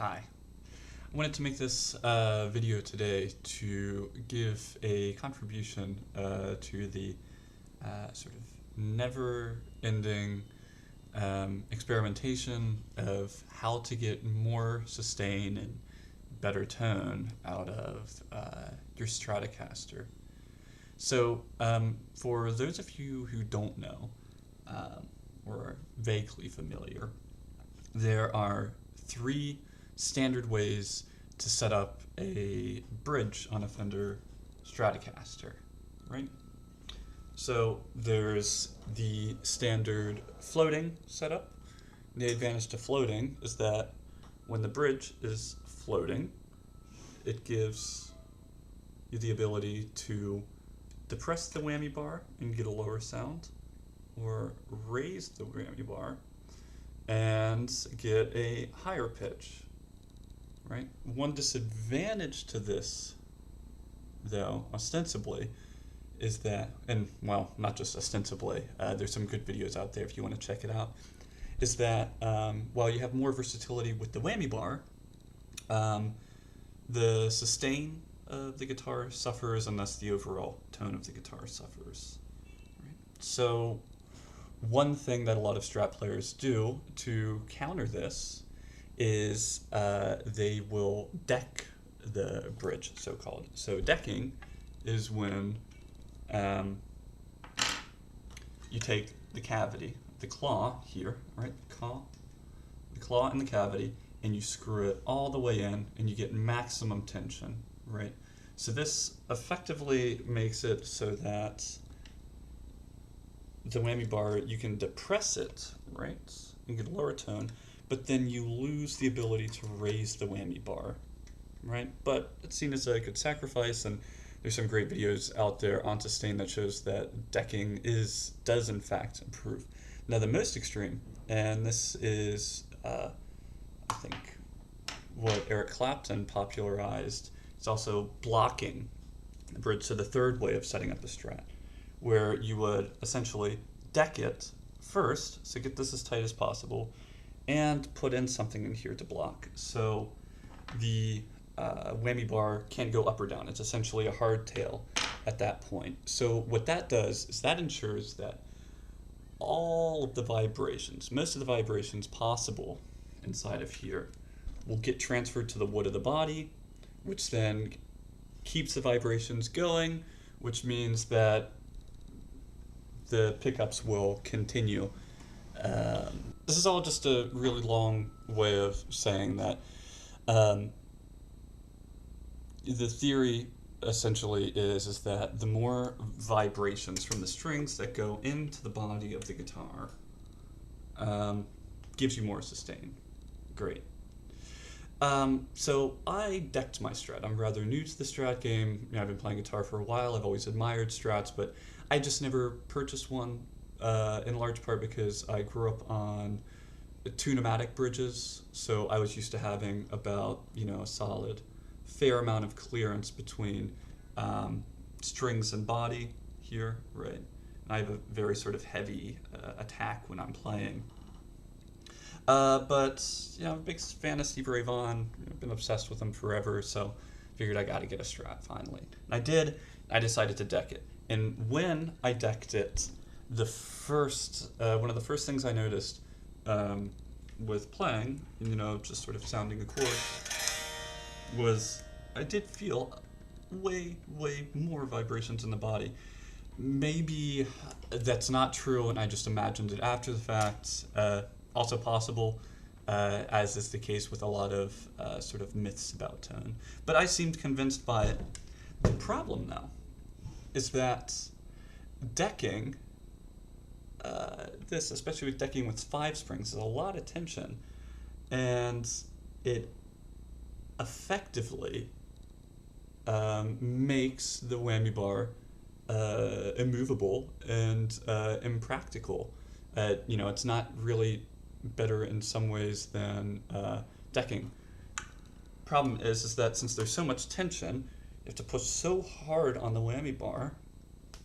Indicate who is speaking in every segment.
Speaker 1: Hi. I wanted to make this video today to give a contribution to the sort of never-ending experimentation of how to get more sustain and better tone out of your Stratocaster. So for those of you who don't know or are vaguely familiar, there are three standard ways to set up a bridge on a Fender Stratocaster, right? So there's the standard floating setup. The advantage to floating is that when the bridge is floating, it gives you the ability to depress the whammy bar and get a lower sound, or raise the whammy bar and get a higher pitch, right? One disadvantage to this, though, ostensibly, is that, and well, not just ostensibly, there's some good videos out there if you want to check it out, is that while you have more versatility with the whammy bar, the sustain of the guitar suffers, and thus the overall tone of the guitar suffers. Right? So one thing that a lot of Strat players do to counter this is they will deck the bridge, so-called. So decking is when you take the cavity, the claw here, right? The claw in the cavity, and you screw it all the way in, and you get maximum tension, right? So this effectively makes it so that the whammy bar, you can depress it, right, and get a lower tone, but then you lose the ability to raise the whammy bar, right? But it's seen as a good sacrifice, and there's some great videos out there on sustain that shows that decking does in fact improve. Now the most extreme, and this is I think what Eric Clapton popularized, is also blocking the bridge. So the third way of setting up the Strat, where you would essentially deck it first, so get this as tight as possible, and put in something in here to block. So the whammy bar can't go up or down. It's essentially a hardtail at that point. So what that does is that ensures that all of the vibrations, most of the vibrations possible inside of here, will get transferred to the wood of the body, which then keeps the vibrations going, which means that the pickups will continue. This is all just a really long way of saying that the theory essentially is that the more vibrations from the strings that go into the body of the guitar gives you more sustain. Great. So I decked my Strat. I'm rather new to the Strat game. I've been playing guitar for a while. I've always admired Strats, but I just never purchased one, in large part because I grew up on two pneumatic bridges, so I was used to having about, a solid fair amount of clearance between strings and body here, right? And I have a very sort of heavy attack when I'm playing. But I'm a big fan of Steve Ray Vaughan. I've been obsessed with him forever, so figured I got to get a Strat finally. And I did. I decided to deck it. And when I decked it, one of the first things I noticed with playing, just sort of sounding a chord, was I did feel way, way more vibrations in the body. Maybe that's not true, and I just imagined it after the fact. Also possible, as is the case with a lot of sort of myths about tone. But I seemed convinced by it. The problem, though, is that decking, especially with decking with 5 springs, is a lot of tension, and it effectively makes the whammy bar immovable and impractical. It's not really better in some ways than decking. Problem is that since there's so much tension, you have to push so hard on the whammy bar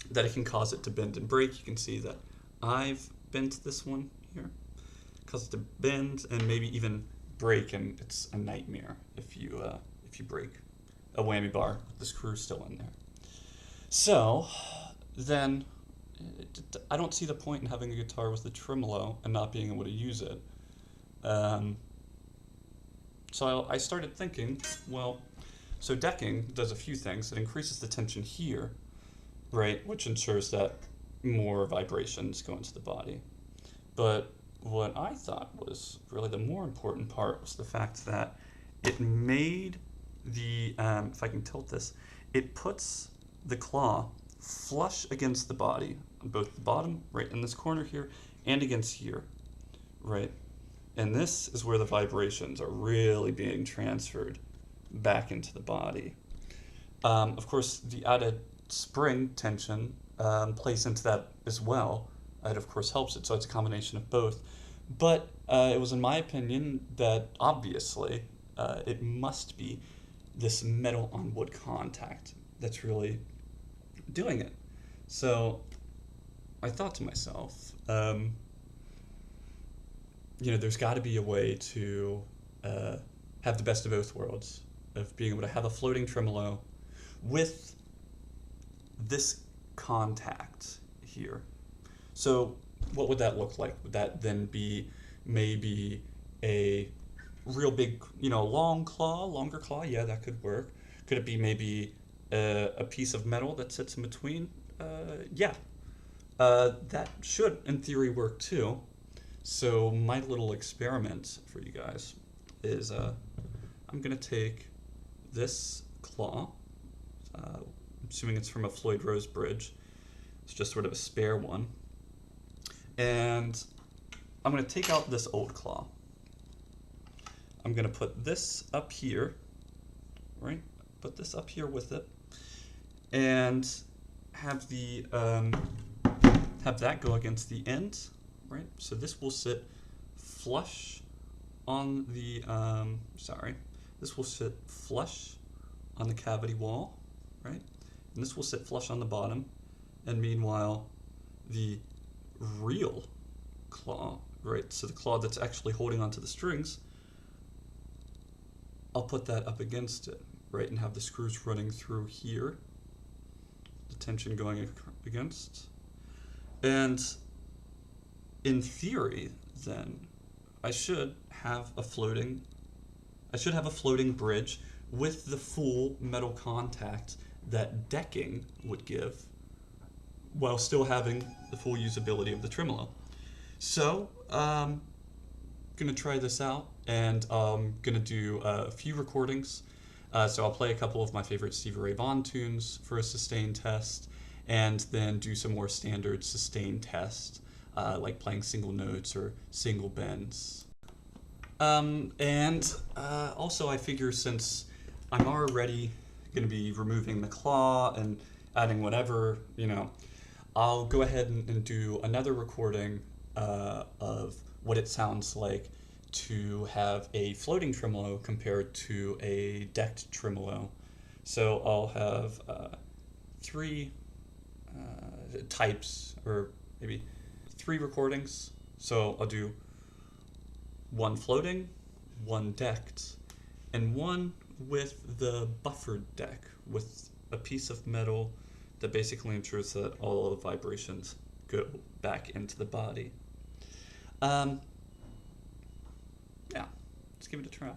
Speaker 1: that it can cause it to bend and break. You can see that I've bent this one here, cause it to bend and maybe even break, and it's a nightmare if you break a whammy bar with the screw still in there. So then I don't see the point in having a guitar with a tremolo and not being able to use it. So I started thinking, well, so decking does a few things. It increases the tension here, right, which ensures that more vibrations go into the body. But what I thought was really the more important part was the fact that it made the, if I can tilt this, it puts the claw flush against the body on both the bottom, right in this corner here, and against here, right? And this is where the vibrations are really being transferred back into the body. Of course, the added spring tension plays into that as well. It of course helps it, so it's a combination of both. But it was in my opinion that obviously it must be this metal on wood contact that's really doing it. So I thought to myself, there's got to be a way to have the best of both worlds, of being able to have a floating tremolo with this contact here. So what would that look like? Would that then be maybe a real big, longer claw? Yeah, that could work. Could it be maybe a piece of metal that sits in between? Yeah. That should, in theory, work too. So my little experiment for you guys is I'm going to take this claw, assuming it's from a Floyd Rose bridge. It's just sort of a spare one. And I'm going to take out this old claw. I'm going to put this up here, right? Put this up here with it, and have the have that go against the end, right? So this will sit flush on the this will sit flush on the cavity wall, right? And this will sit flush on the bottom. And meanwhile, the real claw, right? So the claw that's actually holding onto the strings, I'll put that up against it, right? And have the screws running through here, the tension going against. And in theory, then, I should have a floating bridge with the full metal contact that decking would give, while still having the full usability of the tremolo. So, gonna try this out, and I'm gonna do a few recordings. So I'll play a couple of my favorite Stevie Ray Vaughan tunes for a sustain test, and then do some more standard sustain tests, like playing single notes or single bends. Also I figure, since I'm already gonna be removing the claw and adding whatever, I'll go ahead and do another recording of what it sounds like to have a floating tremolo compared to a decked tremolo. So I'll have three types, or maybe three recordings. So I'll do one floating, one decked, and one with the buffered deck, with a piece of metal that basically ensures that all of the vibrations go back into the body. Yeah, let's give it a try.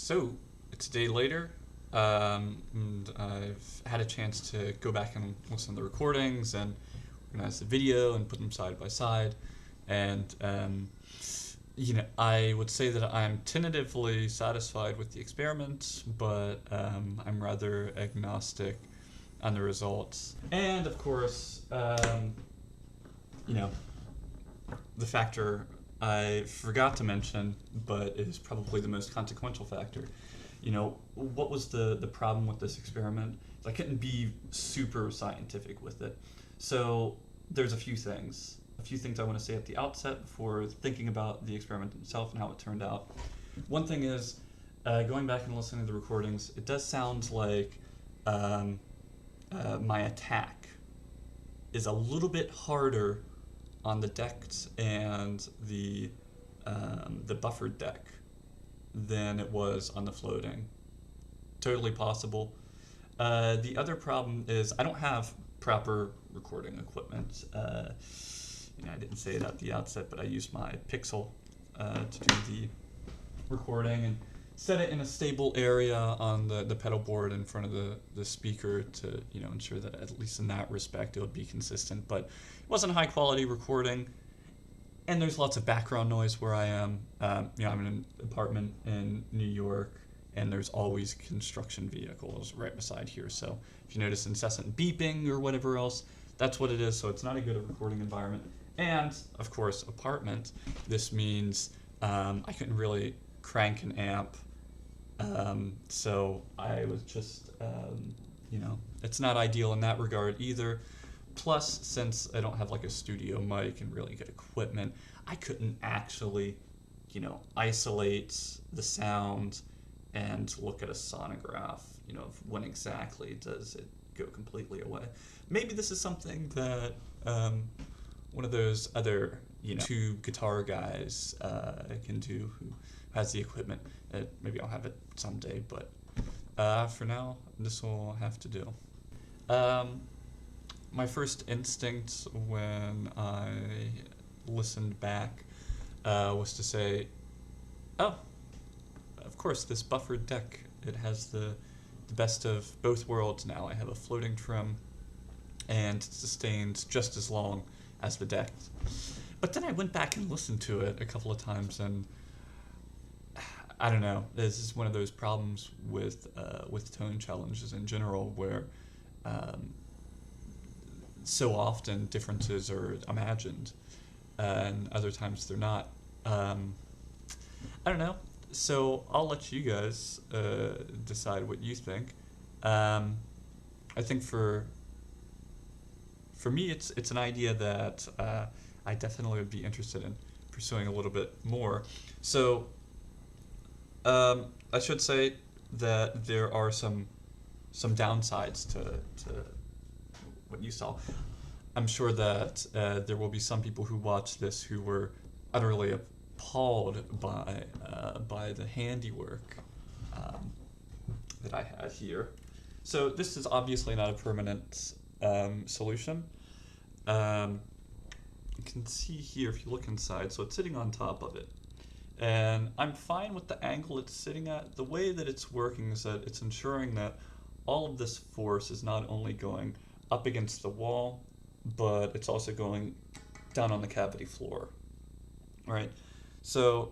Speaker 1: So it's a day later, and I've had a chance to go back and listen to the recordings and organize the video and put them side by side. And I would say that I'm tentatively satisfied with the experiment, but I'm rather agnostic on the results. And of course, the factor I forgot to mention, but is probably the most consequential factor. What was the problem with this experiment? I couldn't be super scientific with it. So there's a few things I want to say at the outset before thinking about the experiment itself and how it turned out. One thing is, going back and listening to the recordings, it does sound like my attack is a little bit harder on the decked and the buffered deck than it was on the floating. Totally possible. The other problem is I don't have proper recording equipment. I didn't say it at the outset, but I used my Pixel to do the recording and set it in a stable area on the pedal board in front of the speaker to ensure that at least in that respect it would be consistent. But it wasn't high quality recording, and there's lots of background noise where I am. I'm in an apartment in New York, and there's always construction vehicles right beside here. So if you notice incessant beeping or whatever else, that's what it is. So it's not a good recording environment. And of course, apartment. This means I couldn't really crank an amp. So I was just, it's not ideal in that regard either. Plus, since I don't have like a studio mic and really good equipment, I couldn't actually, isolate the sound and look at a sonograph, of when exactly does it go completely away. Maybe this is something that one of those other, two guitar guys can do who has the equipment. Maybe I'll have it someday, but for now, this will have to do. My first instinct when I listened back was to say, oh, of course, this buffered deck, it has the best of both worlds now. I have a floating trim, and it sustains just as long as the deck. But then I went back and listened to it a couple of times, and I don't know. This is one of those problems with tone challenges in general, where so often differences are imagined, and other times they're not. I don't know. So I'll let you guys decide what you think. I think for me, it's an idea that I definitely would be interested in pursuing a little bit more. So I should say that there are some downsides to what you saw. I'm sure that there will be some people who watch this who were utterly appalled by the handiwork that I had here. So this is obviously not a permanent solution. You can see here if you look inside, so it's sitting on top of it. And I'm fine with the angle it's sitting at. The way that it's working is that it's ensuring that all of this force is not only going up against the wall, but it's also going down on the cavity floor. Right? So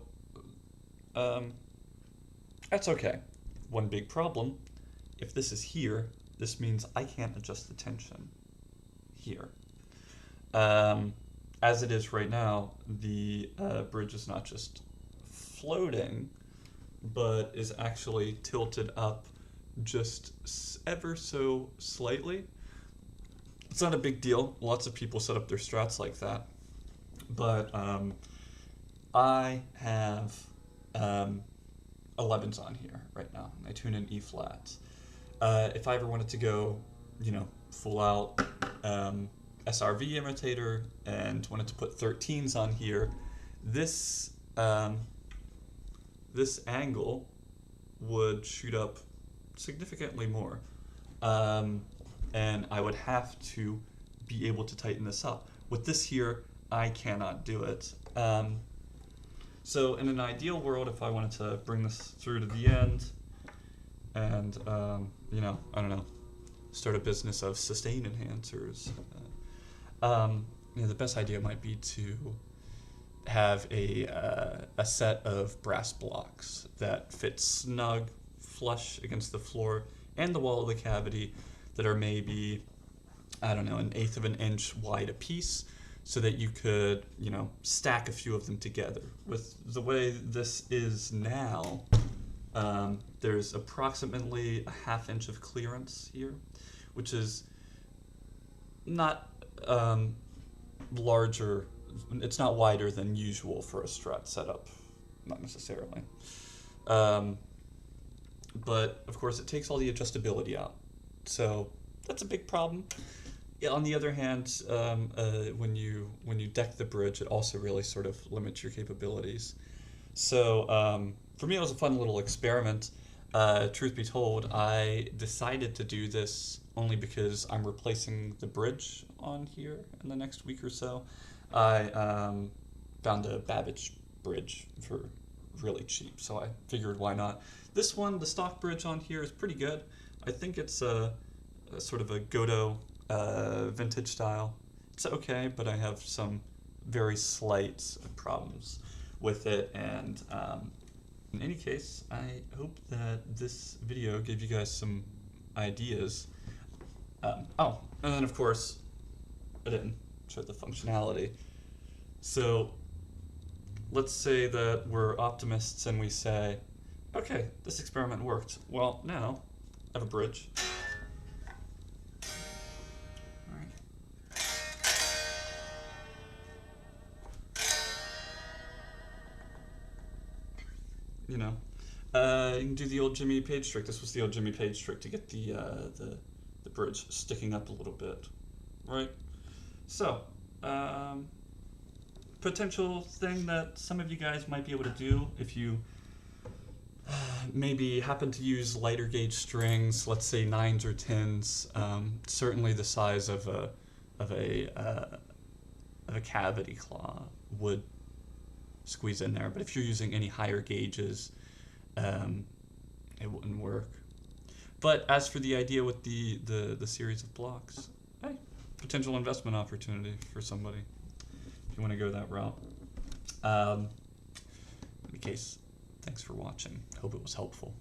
Speaker 1: that's okay. One big problem, if this is here, this means I can't adjust the tension here. As it is right now, the bridge is not just floating, but is actually tilted up just ever so slightly. It's not a big deal. Lots of people set up their Strats like that. But I have 11s on here right now. I tune in E flat. If I ever wanted to go, full out SRV imitator and wanted to put 13s on here, this angle would shoot up significantly more. And I would have to be able to tighten this up. With this here, I cannot do it. So in an ideal world, if I wanted to bring this through to the end and, you know, I don't know, start a business of sustain enhancers, you know, the best idea might be to have a set of brass blocks that fit snug, flush against the floor and the wall of the cavity that are maybe, I don't know, 1/8 of an inch wide apiece, so that you could, you know, stack a few of them together. With the way this is now, there's approximately a 1/2 inch of clearance here, which is not larger, it's not wider than usual for a Strat setup, not necessarily. But of course it takes all the adjustability out. So that's a big problem. Yeah, on the other hand, when you deck the bridge, it also really sort of limits your capabilities. So for me, it was a fun little experiment. Truth be told, I decided to do this only because I'm replacing the bridge on here in the next week or so. I found a Babbage bridge for really cheap, so I figured why not. This one, the stock bridge on here, is pretty good. I think it's a sort of a Godot vintage style. It's okay, but I have some very slight problems with it, and in any case, I hope that this video gave you guys some ideas. Oh, and then of course, I didn't show the functionality. So let's say that we're optimists and we say, okay, this experiment worked. Well, now I have a bridge. You know, you can do the old Jimmy Page trick. This was the old Jimmy Page trick to get the bridge sticking up a little bit, right? So, potential thing that some of you guys might be able to do if you maybe happen to use lighter gauge strings, let's say 9s or 10s, certainly the size of a cavity claw would squeeze in there. But if you're using any higher gauges, it wouldn't work. But as for the idea with the series of blocks, hey, potential investment opportunity for somebody if you want to go that route. In any case, thanks for watching. Hope it was helpful.